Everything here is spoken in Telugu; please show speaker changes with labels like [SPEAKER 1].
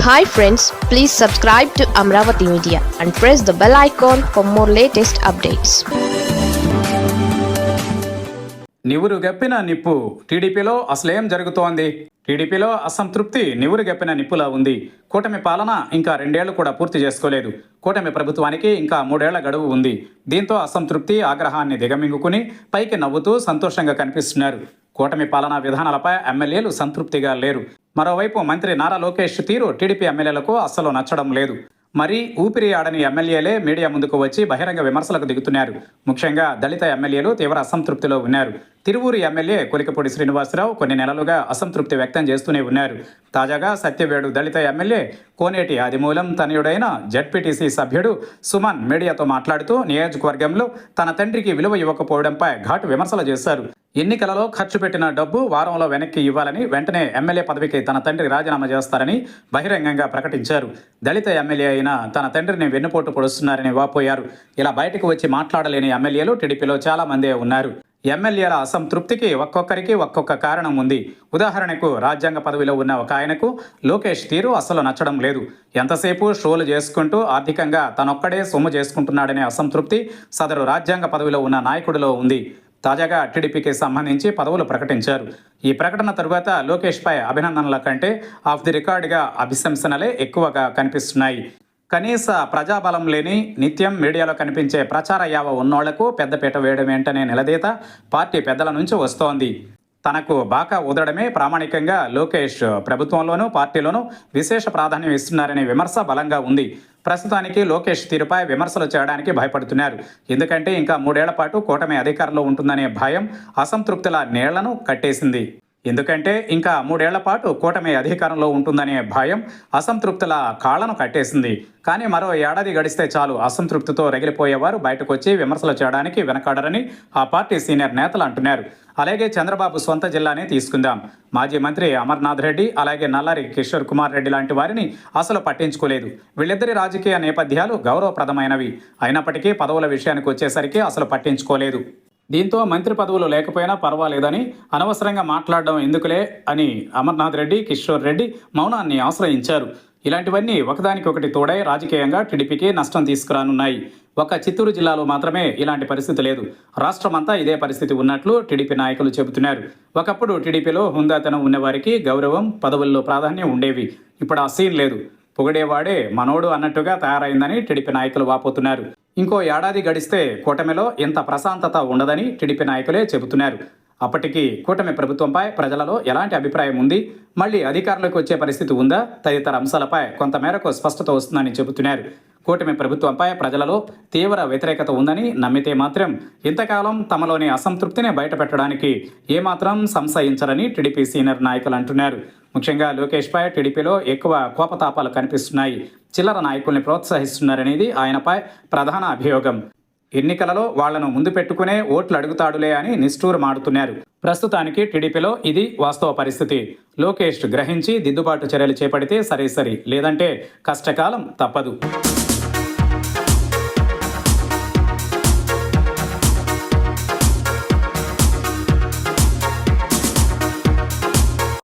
[SPEAKER 1] Hi friends, please subscribe to Amravati Media and press the bell icon for more latest updates.
[SPEAKER 2] నివురు గప్పిన నిప్పు టీడీపీలో అసలేం జరుగుతోంది? టీడీపీలో అసంతృప్తి నివురు గప్పిన నిప్పులా ఉంది. కూటమి పాలన ఇంకా 2 ఏళ్లు కూడా పూర్తి చేసుకోలేదు. కూటమి ప్రభుత్వానికి ఇంకా 3 ఏళ్ల గడువు ఉంది. దీంతో అసంతృప్తి, ఆగ్రహాన్ని దిగమింగుకుని పైకి నవ్వుతూ సంతోషంగా కనిపిస్తున్నారు. కూటమి పాలనా విధానాలపై ఎమ్మెల్యేలు సంతృప్తిగా లేరు. మరోవైపు మంత్రి నారా లోకేష్ తీరు టీడీపీ ఎమ్మెల్యేలకు అస్సలు నచ్చడం లేదు. మరి ఊపిరి ఆడని ఎమ్మెల్యేలే మీడియా ముందుకు వచ్చి బహిరంగ విమర్శలకు దిగుతున్నారు. ముఖ్యంగా దళిత ఎమ్మెల్యేలు తీవ్ర అసంతృప్తిలో ఉన్నారు. తిరువూరు ఎమ్మెల్యే కొలికపూడి శ్రీనివాసరావు కొన్ని నెలలుగా అసంతృప్తి వ్యక్తం చేస్తూనే ఉన్నారు. తాజాగా సత్యవేడు దళిత ఎమ్మెల్యే కోనేటి ఆదిమూలం తనయుడైన జడ్పీటీసీ సభ్యుడు సుమన్ మీడియాతో మాట్లాడుతూ నియోజకవర్గంలో తన తండ్రికి విలువ ఇవ్వకపోవడంపై ఘాటు విమర్శలు చేశారు. ఎన్నికలలో ఖర్చు పెట్టిన డబ్బు వారంలో వెనక్కి ఇవ్వాలని, వెంటనే ఎమ్మెల్యే పదవికి తన తండ్రి రాజీనామా చేస్తారని బహిరంగంగా ప్రకటించారు. దళిత ఎమ్మెల్యే అయిన తన తండ్రిని వెన్నుపోటు పొడుస్తున్నారని వాపోయారు. ఇలా బయటకు వచ్చి మాట్లాడలేని ఎమ్మెల్యేలు టీడీపీలో చాలా మందే ఉన్నారు. ఎమ్మెల్యేల అసంతృప్తికి ఒక్కొక్కరికి ఒక్కొక్క కారణం ఉంది. ఉదాహరణకు రాజ్యాంగ పదవిలో ఉన్న ఒక ఆయనకు లోకేష్ తీరు అస్సలు నచ్చడం లేదు. ఎంతసేపు షోలు చేసుకుంటూ ఆర్థికంగా తనొక్కడే సొమ్ము చేసుకుంటున్నాడనే అసంతృప్తి సదరు రాజ్యాంగ పదవిలో ఉన్న నాయకుడిలో ఉంది. తాజాగా టీడీపీకి సంబంధించి పదవులు ప్రకటించారు. ఈ ప్రకటన తరువాత లోకేష్పై అభినందనల కంటే ఆఫ్ ది రికార్డుగా అభిశంసనలే ఎక్కువగా కనిపిస్తున్నాయి. కనీస ప్రజాబలం లేని, నిత్యం మీడియాలో కనిపించే ప్రచార యావ ఉన్నోళ్లకు పెద్దపీట వేయడం ఏంటనే నిలదీత పార్టీ పెద్దల నుంచి వస్తోంది. తనకు బాకా ఊదడమే ప్రామాణికంగా లోకేష్ ప్రభుత్వంలోనూ పార్టీలోనూ విశేష ప్రాధాన్యం ఇస్తున్నారనే విమర్శ బలంగా ఉంది. ప్రస్తుతానికి లోకేష్ తీరుపై విమర్శలు చేయడానికి భయపడుతున్నారు. ఎందుకంటే ఇంకా 3 ఏళ్ల పాటు కూటమి అధికారంలో ఉంటుందనే భయం అసంతృప్తుల నీళ్లను కట్టేసింది. ఎందుకంటే ఇంకా 3 ఏళ్ల పాటు కూటమి అధికారంలో ఉంటుందనే భయం అసంతృప్తుల కాళ్లను కట్టేసింది. కానీ మరో ఏడాది గడిస్తే చాలు అసంతృప్తితో రగిలిపోయేవారు బయటకు వచ్చి విమర్శలు చేయడానికి వెనకాడరని ఆ పార్టీ సీనియర్ నేతలు అంటున్నారు. అలాగే చంద్రబాబు సొంత జిల్లానే తీసుకుందాం. మాజీ మంత్రి అమర్నాథ్ రెడ్డి, అలాగే నల్లారి కిషోర్ కుమార్ రెడ్డి లాంటి వారిని అసలు పట్టించుకోలేదు. వీళ్ళిద్దరి రాజకీయ నేపథ్యాలు గౌరవప్రదమైనవి అయినప్పటికీ పదవుల విషయానికి వచ్చేసరికి అసలు పట్టించుకోలేదు. దీంతో మంత్రి పదవులు లేకపోయినా పర్వాలేదని, అనవసరంగా మాట్లాడడం ఎందుకులే అని అమర్నాథ్ రెడ్డి, కిషోర్ రెడ్డి మౌనాన్ని ఆశ్రయించారు. ఇలాంటివన్నీ ఒకదానికొకటి తోడై రాజకీయంగా టీడీపీకి నష్టం తీసుకురానున్నాయి. ఒక్క చిత్తూరు జిల్లాలో మాత్రమే ఇలాంటి పరిస్థితి లేదు. రాష్ట్రమంతా ఇదే పరిస్థితి ఉన్నట్లు టీడీపీ నాయకులు చెబుతున్నారు. ఒకప్పుడు టీడీపీలో హుందాతనం ఉన్నవారికి గౌరవం, పదవుల్లో ప్రాధాన్యం ఉండేవి. ఇప్పుడు ఆ సీన్ లేదు. పొగిడేవాడే మనోడు అన్నట్టుగా తయారైందని టీడీపీ నాయకులు వాపోతున్నారు. ఇంకో ఏడాది గడిస్తే కూటమిలో ఇంత ప్రశాంతత ఉండదని టీడీపీ నాయకులే చెబుతున్నారు. అప్పటికి కూటమి ప్రభుత్వంపై ప్రజలలో ఎలాంటి అభిప్రాయం ఉంది, మళ్ళీ అధికారంలోకి వచ్చే పరిస్థితి ఉందా తదితర అంశాలపై కొంతమేరకు స్పష్టత వస్తుందని చెబుతున్నారు. కూటమి ప్రభుత్వంపై ప్రజలలో తీవ్ర వ్యతిరేకత ఉందని నమ్మితే మాత్రం ఇంతకాలం తమలోని అసంతృప్తిని బయటపెట్టడానికి ఏమాత్రం సంశయించరని టీడీపీ సీనియర్ నాయకులు అంటున్నారు. ముఖ్యంగా లోకేష్పై టీడీపీలో ఎక్కువ కోపతాపాలు కనిపిస్తున్నాయి. చిల్లర నాయకుల్ని ప్రోత్సహిస్తున్నారనేది ఆయనపై ప్రధాన అభియోగం. ఎన్నికలలో వాళ్లను ముందు పెట్టుకునే ఓట్లు అడుగుతాడులే అని నిష్ఠూరమాడుతున్నారు. ప్రస్తుతానికి టీడీపీలో ఇది వాస్తవ పరిస్థితి. లోకేష్ గ్రహించి దిద్దుబాటు చర్యలు చేపడితే సరే, లేదంటే కష్టకాలం తప్పదు.